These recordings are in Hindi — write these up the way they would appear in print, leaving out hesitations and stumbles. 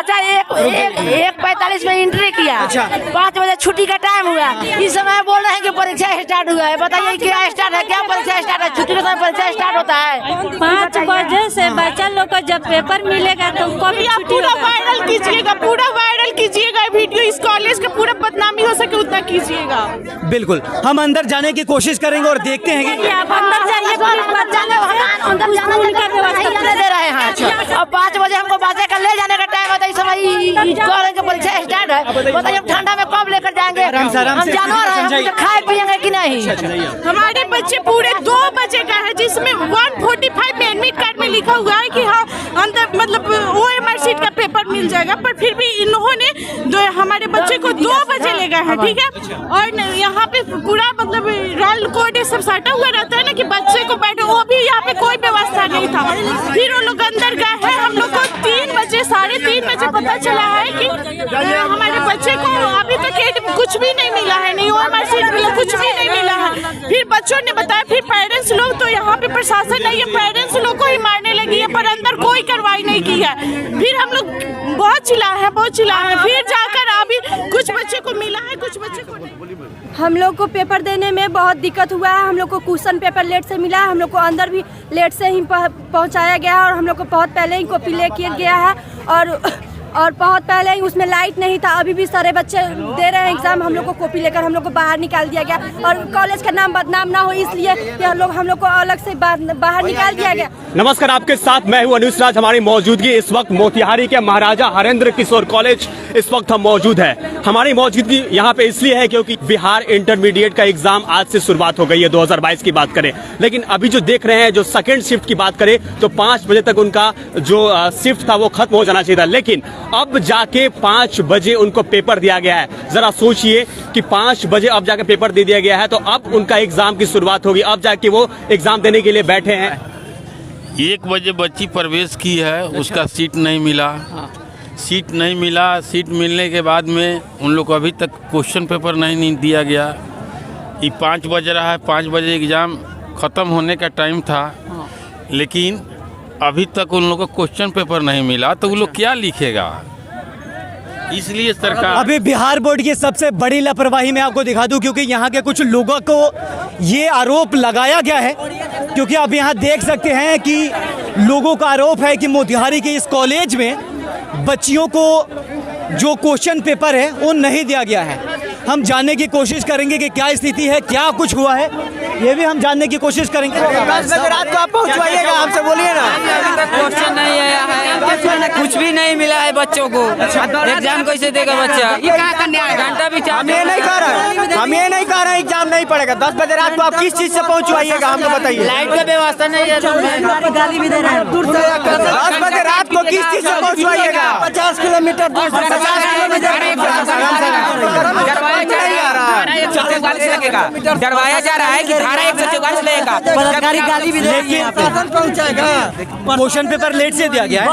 बच्चा 1:45 में एंट्री किया। अच्छा। 5 बजे छुट्टी का टाइम हुआ। इस समय बोल रहे हैं कि परीक्षा स्टार्ट हुआ है। बताइए क्या स्टार्ट है, क्या परीक्षा स्टार्ट है? छुट्टी के समय परीक्षा स्टार्ट होता है। 5 बजे से बच्चा लोग को जब पेपर मिलेगा तो पूरा वायरल कीजिएगा, पूरा वायरल कीजिएगा वीडियो। इस कॉलेज का पूरा बदनामी हो सके उतना कीजिएगा। बिल्कुल, हम अंदर जाने की कोशिश करेंगे और देखते हैं कि आप अंदर जाइए, बच्चा लोग अंदर जाने का व्यवस्था दे रहे हैं। अब 5 बजे हमको बच्चे का ले जाने का टाइम होता है। इस समय परीक्षा स्टार्ट है। बताइए हम ठंडा में कब लेकर जाएंगे? हम जानवर हैं, खाए पिएंगे कि नहीं? हमारे बच्चे पूरे 2 बजे का है, जिसमें 145 में एडमिट कार्ड में लिखा हुआ है कि हाँ अंदर मतलब OMR सीट का पेपर मिल जाएगा, पर फिर भी इन्होंने हमारे बच्चे को 2 बजे ले गए हैं। ठीक है, और यहाँ पे पूरा मतलब रोल कोड सब सटा हुआ रहता है ना कि बच्चे को बैठे, वो भी यहाँ पे कोई व्यवस्था नहीं था। फिर वो लोग अंदर गए हैं। हम लोग को 3 बजे 3:30 बजे पता चला है कि हमारे बच्चे को अभी तक कुछ भी नहीं मिला है, नहीं OMR सीट मिला, कुछ भी नहीं मिला है। फिर बच्चों ने बताया, फिर पेरेंट्स लोग, तो यहाँ पे प्रशासन नहीं है, पेरेंट्स लोग को ही मारने लगी है, पर अंदर कोई कार्रवाई नहीं की है। फिर हम लोग बहुत चिल्लाए हैं, फिर जाकर अभी कुछ बच्चे को मिला है, कुछ बच्चे को नहीं। हम लोग को पेपर देने में बहुत दिक्कत हुआ है। हम लोग को क्वेश्चन पेपर लेट से मिला है। हम लोग को अंदर भी लेट से ही पहुंचाया गया है और हम लोग को बहुत पहले ही कॉपी ले किया गया है और बहुत पहले ही उसमें लाइट नहीं था। अभी भी सारे बच्चे दे रहे हैं एग्जाम। हम लोग को कॉपी लेकर हम लोग को बाहर निकाल दिया गया और कॉलेज का नाम बदनाम ना हो इसलिए कि हम लोग को अलग से बाहर निकाल दिया गया। नमस्कार, आपके साथ मैं हूं अनुज राज। हमारी मौजूदगी इस वक्त मोतिहारी के महाराजा हरेंद्र किशोर कॉलेज इस वक्त हम मौजूद है। हमारी मौजूदगी यहाँ पे इसलिए है क्योंकि बिहार इंटरमीडिएट का एग्जाम आज से शुरुआत हो गई है। 2022 की बात करें, लेकिन अभी जो देख रहे हैं, जो सेकेंड शिफ्ट की बात करें तो 5 बजे तक उनका जो शिफ्ट था वो खत्म हो जाना चाहिए था, लेकिन अब जाके 5 बजे उनको पेपर दिया गया है। जरा सोचिए कि 5 बजे अब जाके पेपर दे दिया गया है, तो अब उनका एग्जाम की शुरुआत होगी। अब जाके वो एग्जाम देने के लिए बैठे हैं। 1 बजे बच्ची प्रवेश की है, उसका सीट नहीं मिला। सीट नहीं मिला, सीट मिलने के बाद में उन लोग को अभी तक क्वेश्चन पेपर नहीं दिया गया। ये 5 बज रहा है, 5 बजे एग्ज़ाम ख़त्म होने का टाइम था, लेकिन अभी तक उन लोग को क्वेश्चन पेपर नहीं मिला, तो वो लोग क्या लिखेगा? इसलिए सरकार अभी बिहार बोर्ड की सबसे बड़ी लापरवाही मैं आपको दिखा दूं, क्योंकि यहाँ के कुछ लोगों को ये आरोप लगाया गया है। क्योंकि आप यहाँ देख सकते हैं कि लोगों का आरोप है कि मोतिहारी के इस कॉलेज में बच्चियों को जो क्वेश्चन पेपर है वो नहीं दिया गया है। हम जानने की कोशिश करेंगे कि क्या स्थिति है, क्या कुछ हुआ है, ये भी हम जानने की कोशिश करेंगे। 10 बजे रात को आप पहुंचवाइएगा, हमसे बोलिए ना। अभी तक क्वेश्चन नहीं आया है, कुछ भी नहीं मिला है बच्चों को। एग्जाम कैसे देगा बच्चा? घंटा भी हम ये नहीं कह रहे एग्जाम नहीं पड़ेगा। 10 बजे रात को आप किस चीज से पहुंचवाइएगा, हमको बताइए। लाइट का व्यवस्था नहीं है, गाली भी दे रहे हैं। 10 बजे रात को किस चीज से पहुंचवाइएगा? 50 किलोमीटर दूर से 50 डरवाया जा रहा है कि धारा 144 लगेगा। पदाधिकारी गाली भी दे रही है। क्वेश्चन पेपर लेट से दिया गया है।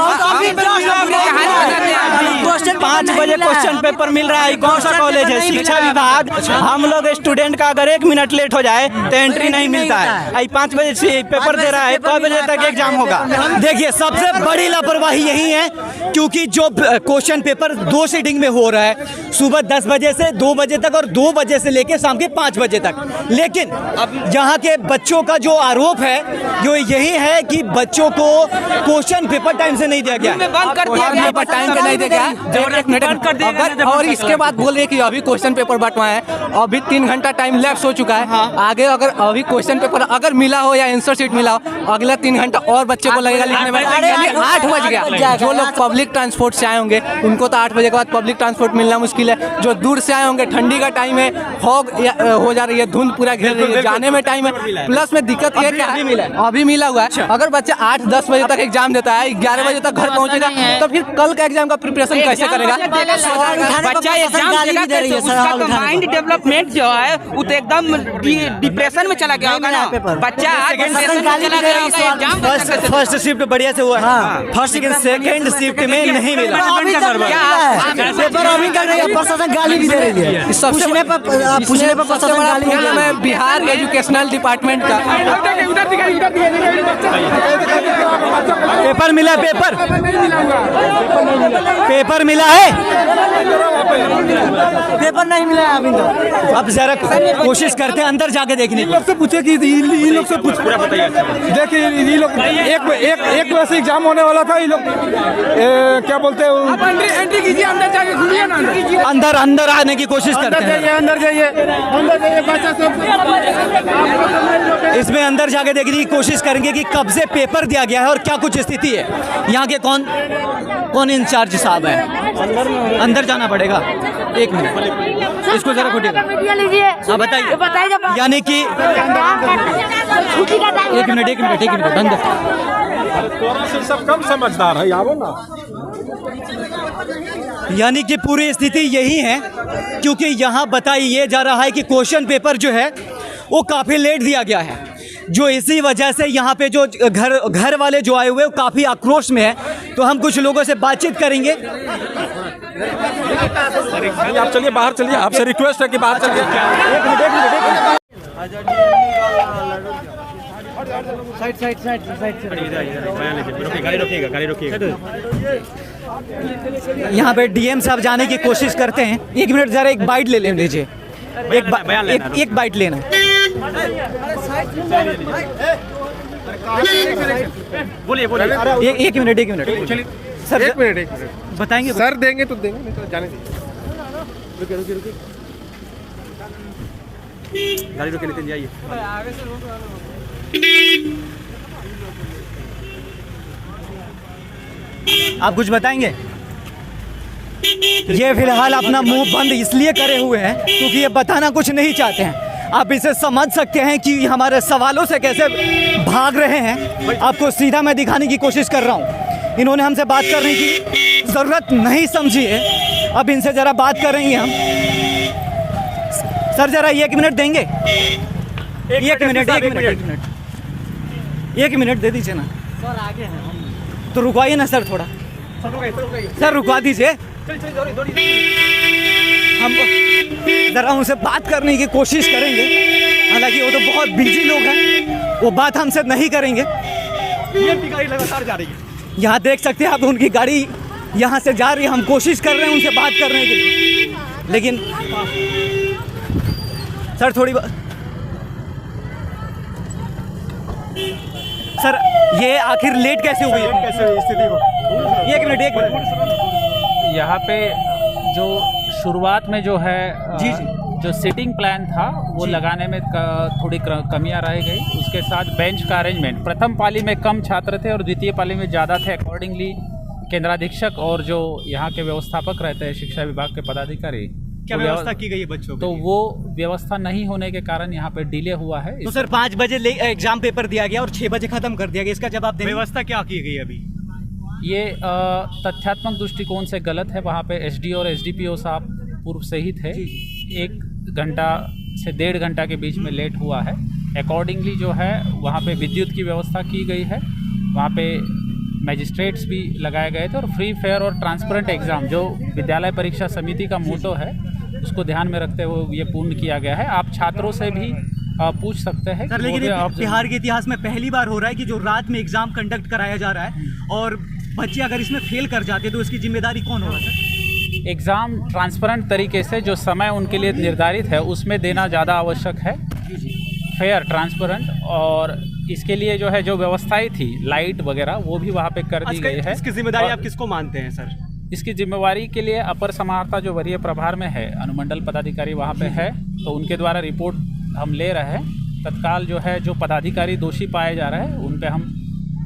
5 बजे क्वेश्चन पेपर मिल रहा है। कौन सा कॉलेज है? शिक्षा विभाग। हम लोग स्टूडेंट का अगर 1 मिनट लेट हो जाए तो एंट्री नहीं मिलता है। 5 बजे से पेपर दे रहा है, 2 बजे तक एग्जाम होगा। देखिए, सबसे बड़ी लापरवाही यही है, क्योंकि जो क्वेश्चन पेपर 2 सीटिंग में हो रहा है, सुबह 10 बजे से 2 बजे तक और 2 बजे से लेकर शाम के 5 बजे तक। लेकिन यहाँ के बच्चों का जो आरोप है जो यही है कि बच्चों को क्वेश्चन पेपर टाइम से नहीं दिया गया, बंद कर दिया गया, टाइम पे नहीं दिया गया। और इसके बाद बोल रहे कि अभी क्वेश्चन पेपर बंटवाए। अभी 3 घंटा टाइम लैप्स हो चुका है। आगे अगर अभी क्वेश्चन पेपर अगर मिला हो या आंसर शीट मिला हो, अगला 3 घंटा और बच्चे को लगेगा लिखने में। 8 बज गया। जो लोग पब्लिक ट्रांसपोर्ट से आए होंगे उनको तो 8 बजे के बाद पब्लिक ट्रांसपोर्ट मिलना मुश्किल है। जो दूर से आए होंगे, ठंडी का टाइम है, फॉग हो जा रही है, धुंध पूरा घेर रही है, जाने में टाइम है। प्लस में दिक्कत ये क्या अभी मिला हुआ है। अगर बच्चा 8-10 बजे तक एग्जाम देता है, 11 बजे तक घर पहुंचेगा, तो फिर कल का एग्जाम का प्रिपरेशन कैसे करेगा? बच्चा एग्जाम देगा, उसका माइंड डेवलपमेंट जो है वो तो एकदम डिप्रेशन में चला गया होगा ना। बच्चा फर्स्ट शिफ्ट बढ़िया से हुआ है, फर्स्ट सेकंड शिफ्ट में नहीं मिला। पेपर अभी कर रही है, प्रशासन गाली भी दे रही है। पूछने पर प्रशासन गाली दे रही है। बिहार एजुकेशनल डिपार्टमेंट का पेपर मिला, पेपर पेपर मिला है, पेपर नहीं मिला है अभी तो। अब जरा कोशिश करते हैं अंदर जाके देखने की। से पूछे कि इन लोग से पूछ, देखिए ये लोग एक वैसे एग्जाम होने वाला था, ये लोग क्या बोलते हैं, एंट्री कीजिए, अंदर जाके घूमिए ना, अंदर आने की कोशिश करते हैं। अंदर जाइए बच्चा सब इसमें अंदर जाके देखने की कोशिश करेंगे कि कब से पेपर दिया गया है और क्या कुछ स्थिति है। यहाँ के कौन इंचार्ज साहब है, अंदर जाना पड़ेगा। एक मिनट, इसको जरा खोटिएगा। हाँ बताइए। यानी कि एक मिनट अंदर सब कम समझदार है, आओ ना। यानी कि पूरी स्थिति यही है, क्योंकि यहाँ बताइए जा रहा है कि क्वेश्चन पेपर जो है वो काफ़ी लेट दिया गया है, जो इसी वजह से यहाँ पे जो घर वाले जो आए हुए वो काफ़ी आक्रोश में है। तो हम कुछ लोगों से बातचीत करेंगे। आप चलिए, बाहर चलिए, आपसे रिक्वेस्ट है कि बाहर चलिए। यहाँ पे डीएम साहब जाने की कोशिश करते हैं। एक मिनट जरा एक बाइट ले लीजिए, एक बाइट लेना। बोलिए एक मिनट सर, एक मिनट बताएंगे सर, देंगे तो देंगे, नहीं तो जाने दीजिए। रुकिए गाड़ी रोके, नितिन जाइए। आप कुछ बताएंगे? ये फिलहाल अपना मुंह बंद इसलिए करे हुए हैं क्योंकि ये बताना कुछ नहीं चाहते हैं। आप इसे समझ सकते हैं कि हमारे सवालों से कैसे भाग रहे हैं। आपको सीधा मैं दिखाने की कोशिश कर रहा हूँ। इन्होंने हमसे बात करने की ज़रूरत नहीं समझी है, अब इनसे ज़रा बात करेंगे हम। सर जरा 1 मिनट देंगे? एक मिनट दे दीजिए ना सर, आगे हैं तो रुकवाइए ना सर, थोड़ा सर रुकवा दीजिए। हम ज़रा उनसे बात करने की कोशिश करेंगे, हालांकि वो तो बहुत बिजी लोग हैं, वो बात हमसे नहीं करेंगे। गाड़ी लगातार जा रही है, यहाँ देख सकते हैं आप, उनकी गाड़ी यहाँ से जा रही है। हम कोशिश कर रहे हैं उनसे बात करने के लिए, लेकिन सर थोड़ी सर ये आखिर लेट कैसे हुई है? कैसे हुई स्थिति को? एक मिनट यहाँ पे जो शुरुआत में जो है जी जो सिटिंग प्लान था वो लगाने में थोड़ी कमियां रह गई। उसके साथ बेंच का अरेंजमेंट, प्रथम पाली में कम छात्र थे और द्वितीय पाली में ज़्यादा थे। अकॉर्डिंगली केंद्राधीक्षक और जो यहाँ के व्यवस्थापक रहते हैं शिक्षा विभाग के पदाधिकारी, क्या व्यवस्था की गई है बच्चों तो वो व्यवस्था नहीं होने के कारण यहाँ पे डिले हुआ है। तो सर 5 बजे एग्जाम पेपर दिया गया और 6 बजे खत्म कर दिया गया, इसका जवाब दें। व्यवस्था क्या की गई अभी? ये तथ्यात्मक दृष्टिकोण से गलत है। वहाँ पे एसडी और एसडीपीओ साहब पूर्व से ही थे, 1 घंटा से 1.5 घंटा के बीच में लेट हुआ है। अकॉर्डिंगली जो है वहाँ पे विद्युत की व्यवस्था की गई है, वहाँ पे मैजिस्ट्रेट्स भी लगाए गए थे और फ्री फेयर और ट्रांसपेरेंट एग्ज़ाम जो विद्यालय परीक्षा समिति का मोटो है उसको ध्यान में रखते हुए ये पूर्ण किया गया है। आप छात्रों से भी पूछ सकते हैं। सर लेकिन बिहार के इतिहास में पहली बार हो रहा है कि जो रात में एग्जाम कंडक्ट कराया जा रहा है और बच्चे अगर इसमें फेल कर जाते तो इसकी जिम्मेदारी कौन होगा सर? एग्ज़ाम ट्रांसपेरेंट तरीके से जो समय उनके लिए निर्धारित है उसमें देना ज़्यादा आवश्यक है, फेयर ट्रांसपेरेंट। और इसके लिए जो है जो व्यवस्थाएं थी लाइट वगैरह वो भी वहाँ पे कर दी गई है। इसकी जिम्मेदारी आप किसको मानते हैं सर? इसकी जिम्मेवारी के लिए अपर समाहर्ता जो वरीय प्रभार में है, अनुमंडल पदाधिकारी वहाँ पे है, तो उनके द्वारा रिपोर्ट हम ले रहे हैं। तत्काल जो है जो पदाधिकारी दोषी पाए जा रहे हैं उन पे हम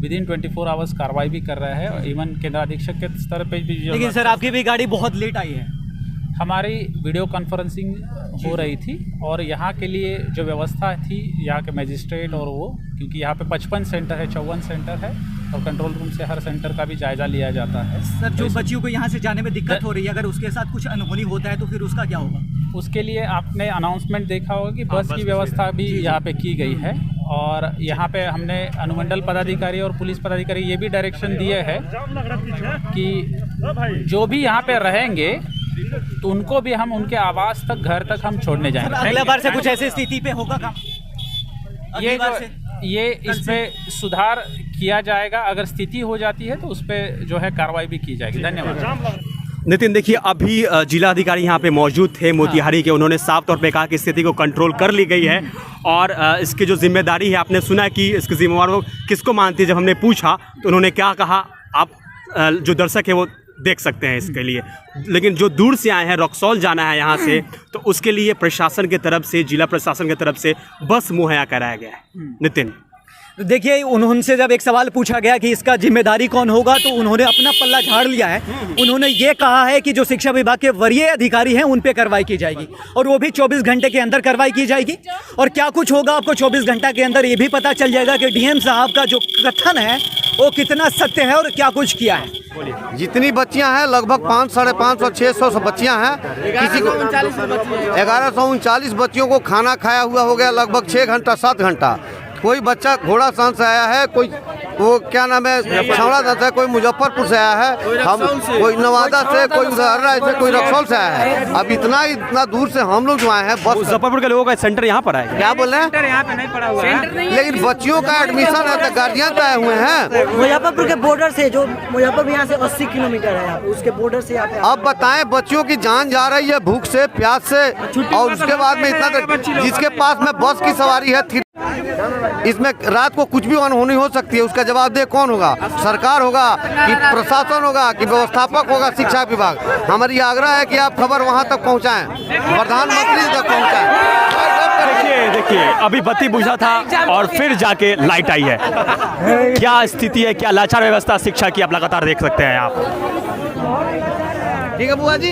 विदिन 24 आवर्स कार्रवाई भी कर रहे हैं। इवन केंद्राधीक्षक के स्तर पे भी। लेकिन सर आपकी भी गाड़ी बहुत लेट आई है। हमारी वीडियो कॉन्फ्रेंसिंग हो रही थी और यहाँ के लिए जो व्यवस्था थी यहाँ के मैजिस्ट्रेट और वो, क्योंकि यहाँ पे 55 सेंटर है, 54 सेंटर है और कंट्रोल रूम से हर सेंटर का भी जायज़ा लिया जाता है। सर जो बच्चियों को यहाँ से जाने में दिक्कत हो रही है, अगर उसके साथ कुछ अनहोनी होता है तो फिर उसका क्या होगा? उसके लिए आपने अनाउंसमेंट देखा होगा कि बस की व्यवस्था भी यहाँ पे की गई है। और यहाँ पे हमने अनुमंडल पदाधिकारी और पुलिस पदाधिकारी ये भी डायरेक्शन दिए हैं कि जो भी यहाँ पे रहेंगे तो उनको भी हम उनके आवास तक, घर तक हम छोड़ने जाएंगे। अगले बार से कुछ ऐसी स्थिति पे होगा काम? ये इसमें सुधार किया जाएगा। अगर स्थिति हो जाती है तो उस पर जो है कार्रवाई भी की जाएगी। धन्यवाद। नितिन, देखिए अभी जिला अधिकारी यहाँ पे मौजूद थे मोतिहारी के, उन्होंने साफ तौर पे कहा कि स्थिति को कंट्रोल कर ली गई है और इसकी जो जिम्मेदारी है, आपने सुना कि इसकी जिम्मेवार वो किसको मानती है। जब हमने पूछा तो उन्होंने क्या कहा, आप जो दर्शक है वो देख सकते हैं इसके लिए। लेकिन जो दूर से आए हैं, रक्सौल जाना है यहाँ से, तो उसके लिए प्रशासन की तरफ से, जिला प्रशासन की तरफ से बस मुहैया कराया गया है। नितिन, देखिए, उनसे जब एक सवाल पूछा गया कि इसका जिम्मेदारी कौन होगा, तो उन्होंने अपना पल्ला झाड़ लिया है। उन्होंने ये कहा है कि जो शिक्षा विभाग के वरीय अधिकारी हैं उन पे कार्रवाई की जाएगी और वो भी 24 घंटे के अंदर कार्रवाई की जाएगी। और क्या कुछ होगा आपको 24 घंटा के अंदर ये भी पता चल जाएगा कि डीएम साहब का जो कथन है वो कितना सत्य है और क्या कुछ किया है। जितनी बच्चियां हैं लगभग 500, 550, 600 बच्चियां हैं। किसी को 1139 बच्चियों को खाना खाया हुआ हो गया लगभग 6 घंटा 7 घंटा। कोई बच्चा घोड़ा सांस से आया है, कोई वो क्या नाम है छावड़ा दास है, कोई मुजफ्फरपुर से आया है, हम कोई नवादा से, कोई उदयहरा से, कोई रक्सौल से आया है। अब इतना दूर से हम लोग जो आए हैं, बस मुजफ्फरपुर के लोगों का सेंटर यहाँ पर है। क्या बोल रहे हैं? यहाँ पे नहीं पड़ा हुआ है, लेकिन बच्चियों का एडमिशन है तो गार्जियन आए हुए हैं। मुजफ्फरपुर के बॉर्डर से, जो मुजफ्फरपुर यहाँ से 80 किलोमीटर है, उसके बॉर्डर से यहाँ पे। अब बताएं, बच्चियों की जान जा रही है भूख से, प्यास से, और उसके बाद में इतना जिसके पास में बस की सवारी है, इसमें रात को कुछ भी अनहोनी हो सकती है। उसका जवाबदेह कौन होगा? सरकार होगा कि प्रशासन होगा कि व्यवस्थापक होगा शिक्षा विभाग? हमारी आग्रह है कि आप खबर वहां तक पहुंचाएं, प्रधानमंत्री तक पहुंचाएं। देखिए अभी बत्ती बुझा था और फिर जाके लाइट आई है। क्या स्थिति है, क्या लाचार व्यवस्था शिक्षा की आप लगातार देख सकते हैं आप। ठीक है बुआ जी,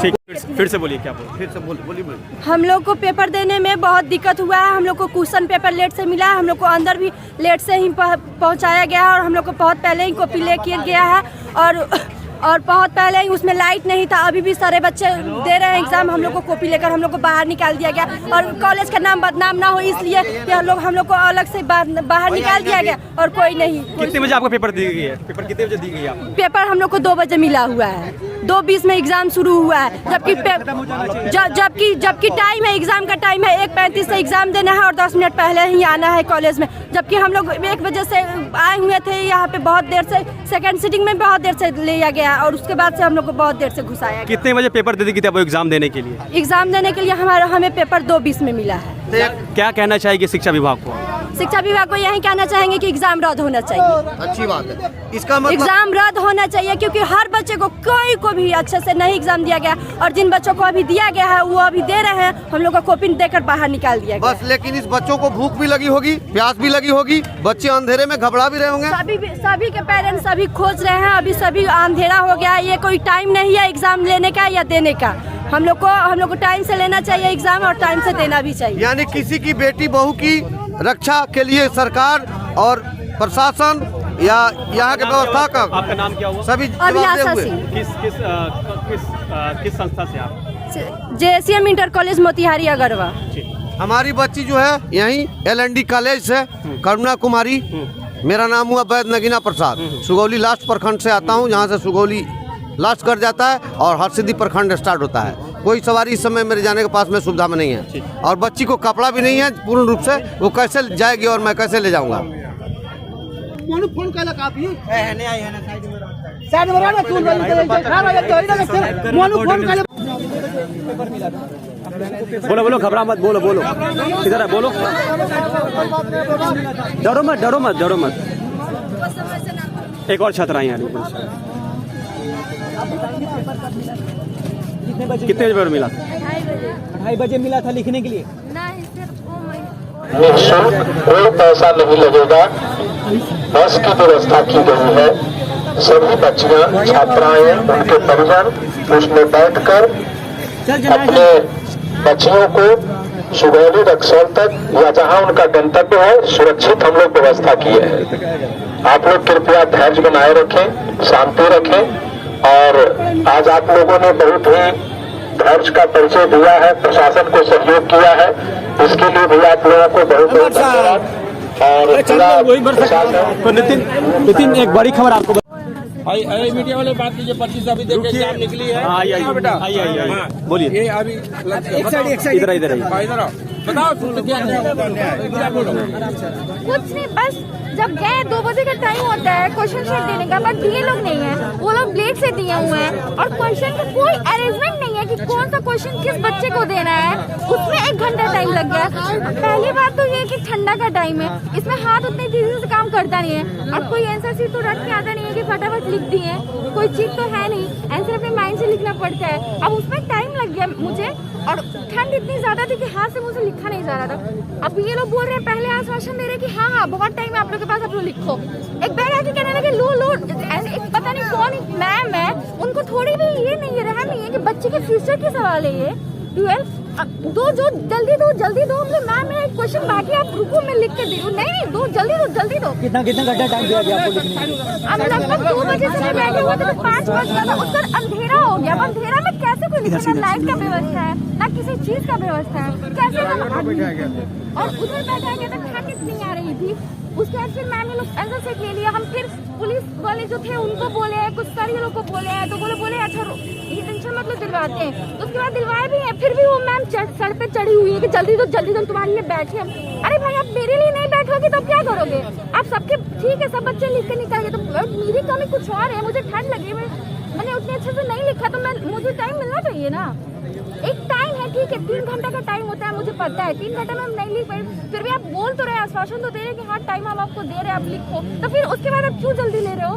ठीक, फिर से बोलिए, क्या बोल, फिर से बोलिए। हम लोग को पेपर देने में बहुत दिक्कत हुआ है। हम लोग को क्वेश्चन पेपर लेट से मिला है, हम लोग को अंदर भी लेट से ही पहुंचाया गया है और हम लोग को बहुत पहले ही कॉपी ले किया गया है और बहुत पहले ही उसमें लाइट नहीं था। अभी भी सारे बच्चे दे रहे हैं एग्जाम, हम लोग को कॉपी लेकर हम लोग को बाहर निकाल दिया गया और कॉलेज का नाम बदनाम ना हो इसलिए कि हम लोग को अलग से बाहर निकाल दिया गया और कोई नहीं। कितने बजे आपको पेपर दी गई है? पेपर कितने बजे दी गई है? पेपर हम लोग को 2 बजे मिला हुआ है, 2:20 में एग्जाम शुरू हुआ है, जबकि टाइम है, एग्जाम का टाइम है 1:35 से एग्जाम देना है और 10 मिनट पहले ही आना है कॉलेज में। जबकि हम लोग 1 बजे से आए हुए थे यहाँ पे, बहुत देर से सेकंड सीटिंग में बहुत देर से लिया गया और उसके बाद से हम लोग को बहुत देर से घुसाया गया। कितने बजे पेपर दे दी थी एग्जाम देने के लिए? एग्जाम देने के लिए हमें पेपर 2:20 में मिला है। क्या कहना चाहेगी शिक्षा विभाग को? शिक्षा विभाग को यही कहना चाहेंगे कि एग्जाम रद्द होना चाहिए। अच्छी बात है, इसका मतलब एग्जाम रद्द होना चाहिए क्योंकि हर बच्चे को कोई को भी अच्छे से नहीं एग्जाम दिया गया और जिन बच्चों को अभी दिया गया है वो अभी दे रहे हैं, हम लोग को कॉपी देकर बाहर निकाल दिया गया। बस लेकिन इस बच्चों को भूख भी लगी होगी, प्यास भी लगी होगी, बच्चे अंधेरे में घबरा भी रहे होंगे। सभी के पेरेंट्स सभी खोज रहे हैं, अभी सभी अंधेरा हो गया। ये कोई टाइम नहीं है एग्जाम लेने का या देने का। हम लोग को टाइम से लेना चाहिए एग्जाम और टाइम से देना भी चाहिए। यानी किसी की बेटी बहू की रक्षा के लिए सरकार और प्रशासन या यहाँ के व्यवस्था का। आपका नाम क्या हुआ? सभी अभिलाषा सिंह। किस संस्था से आप? JSM inter college Motihari Agarwa. हमारी बच्ची जो है यहीं LND कॉलेज से, करुणा कुमारी। मेरा नाम हुआ वैद्य नगीना प्रसाद। सुगौली लास्ट प्रखंड से आता हूँ, जहाँ से सुगौली लास्ट कर जाता है और हरसिद्धि प्रखंड स्टार्ट होता है। कोई सवारी इस समय मेरे जाने के पास में सुविधा में नहीं है और बच्ची को कपड़ा भी नहीं है पूर्ण रूप से। वो कैसे जाएगी और मैं कैसे ले जाऊंगा? बोलो घबरा मत, बोलो इधर है, बोलो। डरो मत। एक और छात्रा यहाँ कितने बजे मिला? 2:30 बजे मिला था लिखने के लिए। निःशुल्क, कोई पैसा नहीं लगेगा, बस की व्यवस्था की गई है। सभी बच्चियां, छात्राएं, उनके परिवार उसमें बैठकर अपने बच्चियों को सुगौली रक्सौल तक या जहां उनका गंतव्य है सुरक्षित हम लोग व्यवस्था किए हैं। आप लोग कृपया धैर्य बनाए रखें, शांति रखें और आज आप लोगों ने बहुत ही धैर्य का परिचय दिया है, प्रशासन को सहयोग किया है, इसके लिए भी आप लोगों को बहुत बहुत धन्यवाद। और तो नितिन एक बड़ी खबर आपको मीडिया वाले बात कीजिए, 25 अभी देखिए एग्जाम निकली है। आइए बोलिए। एक साइड इधर इधर आओ। कुछ नहीं, बस जब गए 2 बजे का टाइम होता है क्वेश्चन शीट देने का, बट दिए लोग नहीं है, वो लोग लेट से दिए हुए हैं और क्वेश्चन का कोई अरेंजमेंट नहीं है कि कौन सा क्वेश्चन किस बच्चे को देना है। उसमें 1 घंटा टाइम लग गया। पहली बात तो ये कि ठंडा का टाइम है, इसमें हाथ उतनी तेजी से काम करता नहीं है और कोई आंसर शीट तो रट के आता नहीं है कि फटाफट लिख दिए, कोई चीज तो है नहीं, आंसर अपने माइंड से लिखना पड़ता है। अब उसमें टाइम लग गया मुझे और ठंड इतनी ज्यादा थी कि हाथ से मुझे लिखा नहीं जा रहा था। अब ये लोग बोल रहे हैं, पहले आश्वासन दे रहे हैं कि हाँ हाँ बहुत टाइम है आप लोग के पास, आप लोग लिखो। एक बैग आके कहने लगे लो लो, एक पता नहीं कौन मैम है, उनको थोड़ी भी ये नहीं है, रहम नहीं है कि बच्चे के फ्यूचर की सवाल है ये 12 दो, जो जल्दी दो हम लोग। मैम मेरा एक क्वेश्चन बाकी, आप रुको मैं लिख के दे दूँ। नहीं दो, जल्दी दो। कितना घंटा टाइम दिया गया आपको लिखने में? अब लगभग 2 बजे से बैठे हुए थे तो 5 बज गया था, उस पर अंधेरा हो गया। अब अंधेरा में कैसे कोई लिखे? ना लाइट का व्यवस्था है, ना किसी चीज का व्यवस्था है, कैसे हम और उधर बैठा गया था, ठंड इतनी आ रही थी। उसके बाद फिर मैम ने लोग आंसर शीट ले लिया। हम फिर पुलिस वाले जो थे उनको बोले, कुछ सारे लोग को बोले हैं, तो बोले अच्छा ये टेंशन मत लो, दिलवाते हैं। तो उसके बाद दिलवाए भी हैं। फिर भी वो मैम सर पे चढ़ी हुई है कि जल्दी दो तुम्हारे लिए बैठे हम। अरे भाई आप मेरे लिए नहीं बैठोगे तो क्या करोगे आप? सबके ठीक है, सब बच्चे लिख के निकल गए, तो मेरी कमी कुछ और है। मुझे ठंड लगी, मैंने उतने अच्छे से नहीं लिखा, तो मुझे टाइम मिलना चाहिए ना। एक टाइम है, ठीक है 3 घंटा का टाइम होता है, मुझे पता है 3 घंटा में हम नहीं लिख पाए, फिर भी आप बोल तो रहे, आश्वासन तो दे रहे कि हाँ टाइम हम आपको दे रहे हैं, आप लिखो। तो फिर उसके बाद आप क्यों जल्दी ले रहे हो?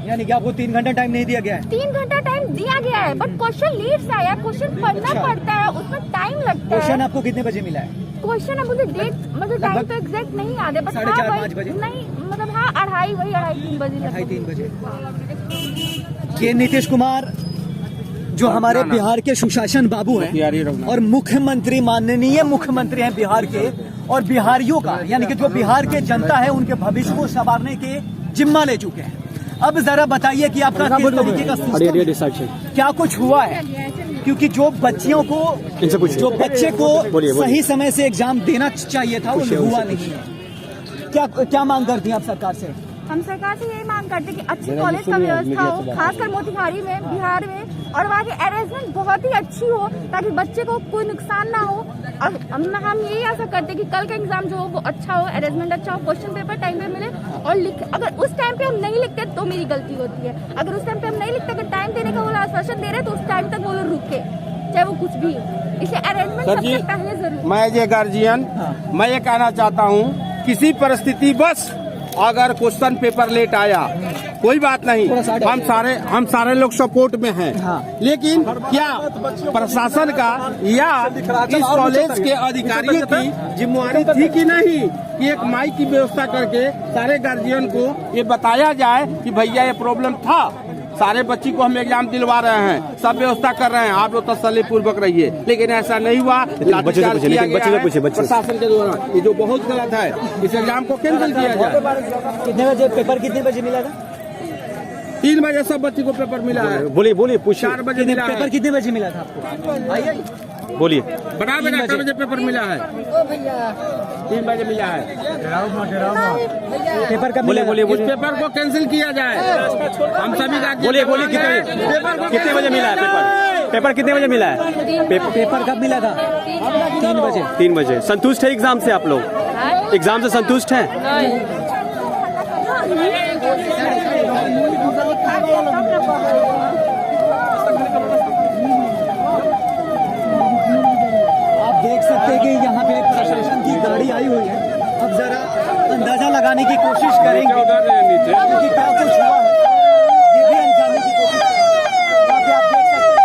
यानी कि आपको 3 घंटा टाइम नहीं दिया गया है? 3 घंटा टाइम दिया गया है, बट क्वेश्चन लेट से आया, क्वेश्चन पढ़ना पड़ता है, उसमें टाइम लगता है। क्वेश्चन आपको कितने बजे मिला है? क्वेश्चन अब मुझे डेट मतलब टाइम तो एग्जैक्ट नहीं याद है, बट 4:30-5 बजे नहीं, मतलब हाँ 2:30 बजे 3 बजे। के नीतीश कुमार जो हमारे बिहार के सुशासन बाबू हैं और मुख्यमंत्री, माननीय मुख्यमंत्री हैं बिहार के, और बिहारियों का यानी कि जो बिहार के जनता है उनके भविष्य को संवारने के जिम्मा ले चुके हैं। अब जरा बताइए कि आपका किस तरीके का सिस्टम, क्या कुछ हुआ है? क्योंकि जो बच्चियों को, जो बच्चे को सही समय से एग्जाम देना चाहिए था वो हुआ नहीं है। क्या मांग करती हैं आप सरकार से? हम सरकार से यही मांग करते हैं कि अच्छी कॉलेज का व्यवस्था हो, खासकर मोतिहारी में, बिहार में, और वहाँ की अरेंजमेंट बहुत ही अच्छी हो ताकि बच्चे को कोई नुकसान ना हो। और हम यही आशा करते हैं कि कल का एग्जाम जो हो वो अच्छा हो, अरेंजमेंट अच्छा हो, क्वेश्चन पेपर टाइम पे मिले और अगर उस टाइम पे हम नहीं लिखते तो मेरी गलती होती है। अगर उस टाइम पे हम नहीं लिखते, अगर टाइम देने का वो आश्वासन दे रहे तो उस टाइम तक वो लोग रुके, चाहे वो कुछ भी। इसे अरेंजमेंट सबसे पहले जरूरी। मैं ये गार्जियन, मैं ये कहना चाहता हूँ, किसी परिस्थिति बस अगर क्वेश्चन पेपर लेट आया कोई बात नहीं, हम सारे लोग सपोर्ट में हैं। लेकिन क्या प्रशासन का या इस कॉलेज के अधिकारियों की जिम्मेदारी थी कि नहीं कि एक माइक की व्यवस्था करके सारे गार्जियन को ये बताया जाए कि भैया ये प्रॉब्लम था, सारे बच्ची को हम एग्जाम दिलवा रहे हैं, सब व्यवस्था कर रहे हैं, आप लोग तसल्ली पूर्वक रहिए। लेकिन ऐसा नहीं हुआ, लाठीचार्ज किया गया है प्रशासन के द्वारा, ये जो बहुत गलत है। इस एग्जाम को कैंसिल किया जाए। कितने बजे पेपर, कितने बजे मिला था? 3 बजे सब बच्ची को पेपर मिला है। बोलिए पूछिए। 4 बजे मिला पेपर कितने बजे मिला था आपको? आइए बोलिए। बता बेटा, 4 बजे पेपर मिला है? 3 बजे मिला है। पेपर कब बोलिए इस पेपर को कैंसिल किया जाए। हम सभी बोलिए कितने बजे मिला है पेपर कितने बजे मिला है? पेपर कब मिला था? 3 बजे। 3 बजे। संतुष्ट है एग्जाम से? आप लोग एग्जाम से संतुष्ट हैं? आप देख सकते हैं कि यहाँ पे प्रशासन की गाड़ी आई हुई है। अब जरा अंदाजा लगाने की कोशिश करेंगे कि क्या कुछ हुआ है, ये भी अंजाने की कोशिश करेंगे। यहाँ पे आप देख सकते हैं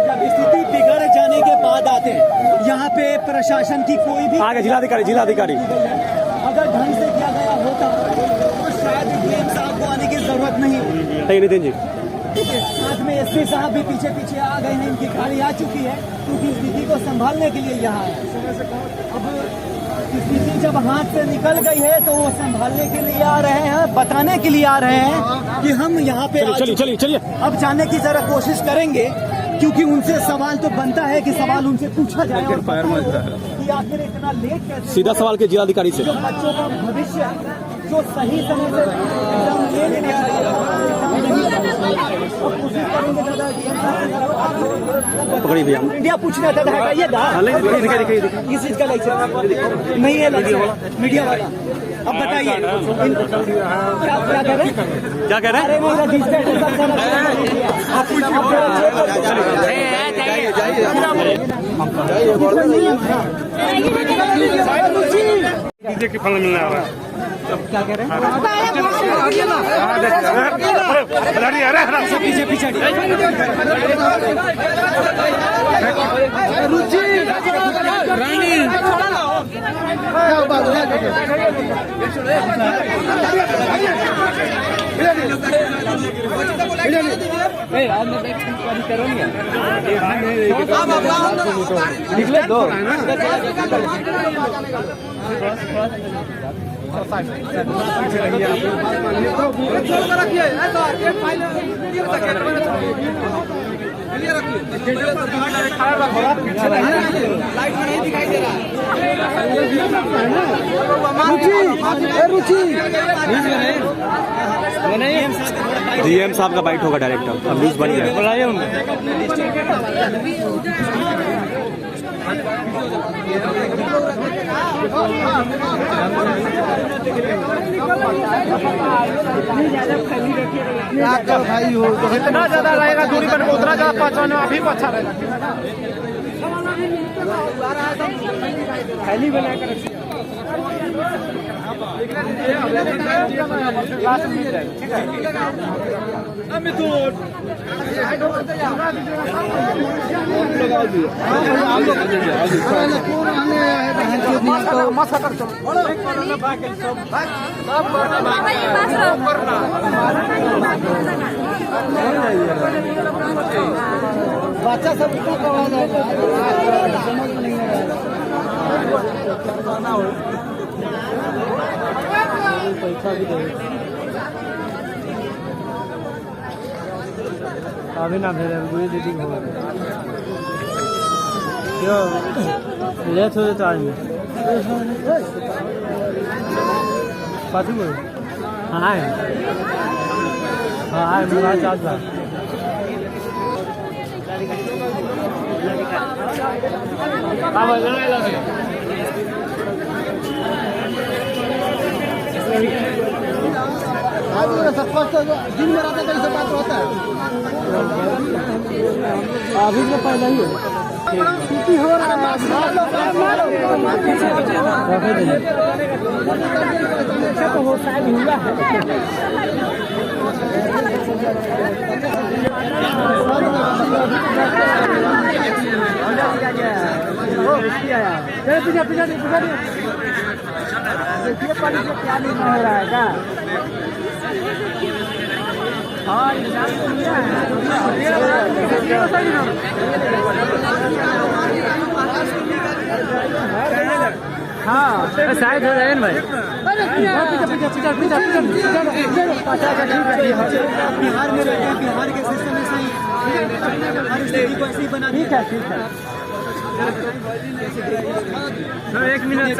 जब स्थिति बिगड़ जाने के बाद आते हैं यहाँ पे प्रशासन की कोई भी आगे जिलाधिकारी अगर ढंग से किया गया होता तो शायद डीएम साहब को आने की जरूरत नहीं होती। नितिन जी साथ में एसपी साहब भी पीछे आ गए हैं, इनकी गाड़ी आ चुकी है क्योंकि स्थिति को संभालने के लिए यहाँ है। अब स्थिति जब हाथ से निकल गई है तो वो संभालने के लिए आ रहे हैं, बताने के लिए आ रहे हैं कि हम यहाँ पे चलिए। अब जानने की जरा कोशिश करेंगे क्योंकि उनसे सवाल तो बनता है कि सवाल उनसे पूछा जाए कि आखिर इतना लेट कैसे। सीधा सवाल के जिलाधिकारी से। जो बच्चों का भविष्य जो सही समय से एग्जाम ले लेने चाहिए, कोशिश करेंगे पकड़ी भैया मीडिया पूछना था हटाइए किस चीज का लाइसेंस नहीं है लाइसेंस मीडिया वाला। अब बताइए क्या कह रहे डीजे की फल मिलने आ रहा है। क्या कह रहे हैं पीछे पीछे निकले दो डीएम साहब का बाइट होगा डायरेक्ट। अब न्यूज बन गया। भाई हो जितना ज्यादा रहेगा दूरी पर उतना ज्यादा पहुंचाने में अभी अच्छा रहेगा। खाली बना कर बच्चा सब अभी ना भेज पूरी दीदी क्यों लेट हो जाता है पाती बोल हाँ हाँ मेरा चाहता दिन में रहता तो बात होता है अभी तो पहले ही हो रहा हाँ शायद हो रहे भाई बिहार में रहते हैं, बिहार के सिस्टम में सही हर स्थिति को ऐसे ही बना। ठीक है ठीक है एक मिनट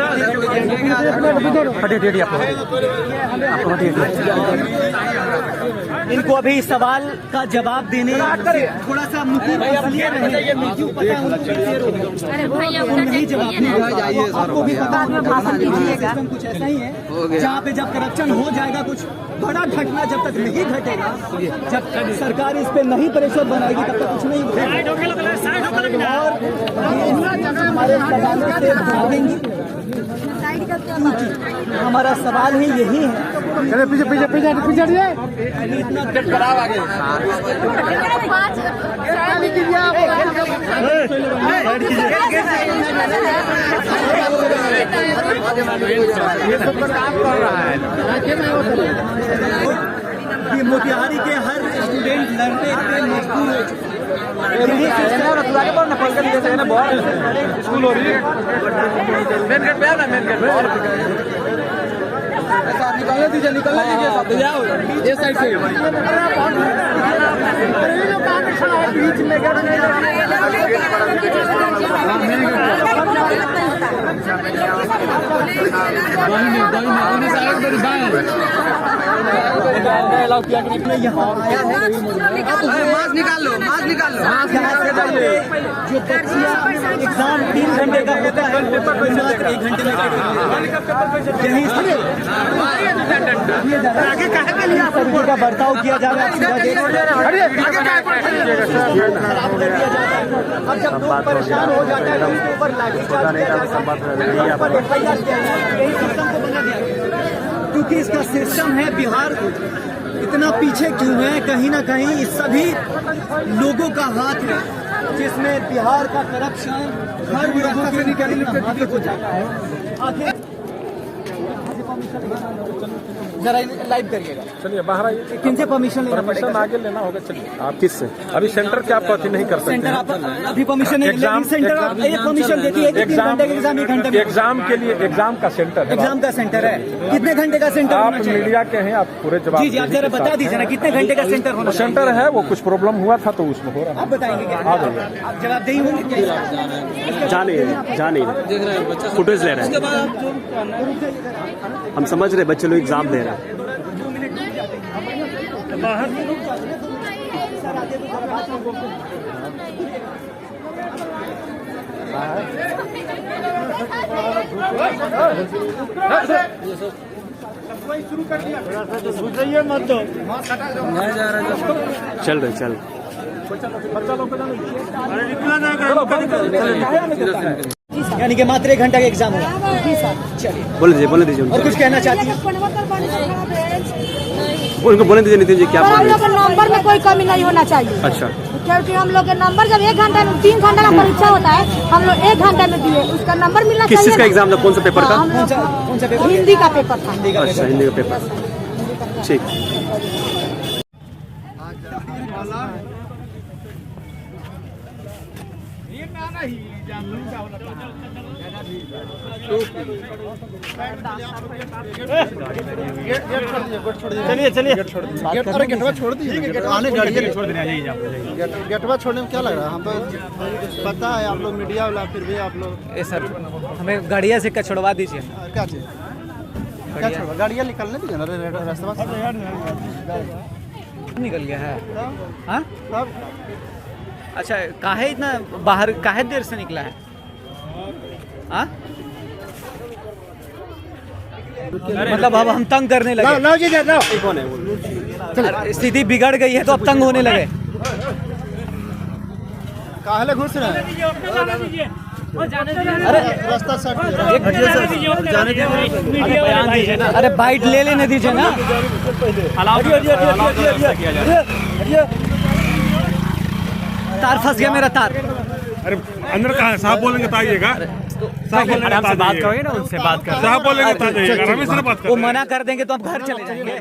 इनको अभी सवाल का जवाब देने थोड़ा सा नहीं जवाब आपको भी पता है कुछ ऐसा ही है जहाँ पे जब करप्शन हो जाएगा कुछ बड़ा घटना जब तक नहीं घटेगा, जब सरकार इस पे नहीं प्रेशर बनाएगी तब तक कुछ नहीं होगा। हमारे सवालों से भागेंगी, हमारा सवाल ही यही है। चले पीछे पीछे पीछे पीछे इतना खराब आ गया। ये मोतिहारी के हर स्टूडेंट लड़ने पे मजबूर हो चुके स्कूल हो रही है मेन गेट पे है ना, मेन गेट निकलने दीजिए सब जाओ ये साइड से बीच में अलाउ किया कि नहीं यहाँ आया है। मास्क निकाल लो, मास्क निकाल लो। जो बच्चियाँ एग्जाम 3 घंटे का होता है मात्र 1 घंटे में यही तरीके का बर्ताव किया जा रहा है। अब जब लोग परेशान हो जाते हैं तो उसके ऊपर लाठीचार्ज किया जाता है, क्योंकि इसका सिस्टम है। बिहार इतना पीछे क्यों है? कहीं ना कहीं इस सभी लोगों का हाथ है, जिसमें बिहार का करप्शन हर लोगों के निकलने को जाता है। आखिर जरा लाइव करिएगा। चलिए बाहर आइए, किनसे परमिशन लेना पड़ेगा? आगे लेना होगा। चलिए आप किससे? अभी सेंटर के आप कॉपी नहीं कर सकते। सेंटर आप अभी परमिशन नहीं लेकिन सेंटर आप एक परमिशन देती है। एग्जाम के एग्जाम 1 घंटे में। एग्जाम के लिए एग्जाम का सेंटर है। एग्जाम का सेंटर है। कितने घंटे का सेंटर आप होना चाहिए? मीडिया के हैं, आप पूरे जवाब जी आप जरा बता दीजिए ना, कितने घंटे का सेंटर होना चाहिए? सेंटर है, वो कुछ प्रॉब्लम हुआ था तो उसमें हो रहा है। आप बताएंगे क्या? आप जवाबदेही होंगे क्या? जाने फुटेज ले रहे हैं। हम समझ रहे बच्चे लोग एग्जाम दे रहे हैं। मत दो। चल रहे चल यानी कि मात्र 1 घंटा का एग्जाम होगा। चलिए बोले दीजिए और कुछ कहना चाहती हैं? उनको बोले दीजिए नीति जी क्या हम लोग के नंबर में कोई कमी नहीं होना चाहिए। अच्छा, क्योंकि हम लोग के नंबर जब 1 घंटा में 3 घंटा का परीक्षा होता है, हम लोग 1 घंटा में दिए, उसका नंबर मिलना चाहिए। किस चीज का एग्जाम था? कौन सा पेपर था? कौन सा पेपर? हिंदी का पेपर था। अच्छा, हिंदी का पेपर। ठीक। चलिए गेटवा छोड़ दीजिए। गेटवा छोड़ने में क्या लग रहा है? हम तो पता है आप लोग मीडिया वाला, फिर भी आप लोग सर हमें गाड़िया से कछड़वा दीजिए। क्या चीज? क्या छोड़वा? गाड़ियाँ निकलने दीजिए ना रास्ता से। निकल गया है। हाँ अच्छा, काहे इतना बाहर काहे देर से निकला है? हाँ मतलब अब हम तंग करने लगे। लाओ जी लाओ। स्थिति बिगड़ गई है तो अब तंग होने लगे। काहे घुस रहे हैं? अरे रास्ता साइड अरे बाइट ले लेने दीजिए ना। तार फंस गया मेरा तार। अरे अंदर कहाँ है? साहब बोलेंगे तो आइएगा। साहब बोलेंगे आराम से बात करोगे ना, उनसे बात कर। साहब बोलेंगे तो आ जाइएगा। रमेश से बात कर। वो मना कर देंगे तो आप घर चले जाएंगे।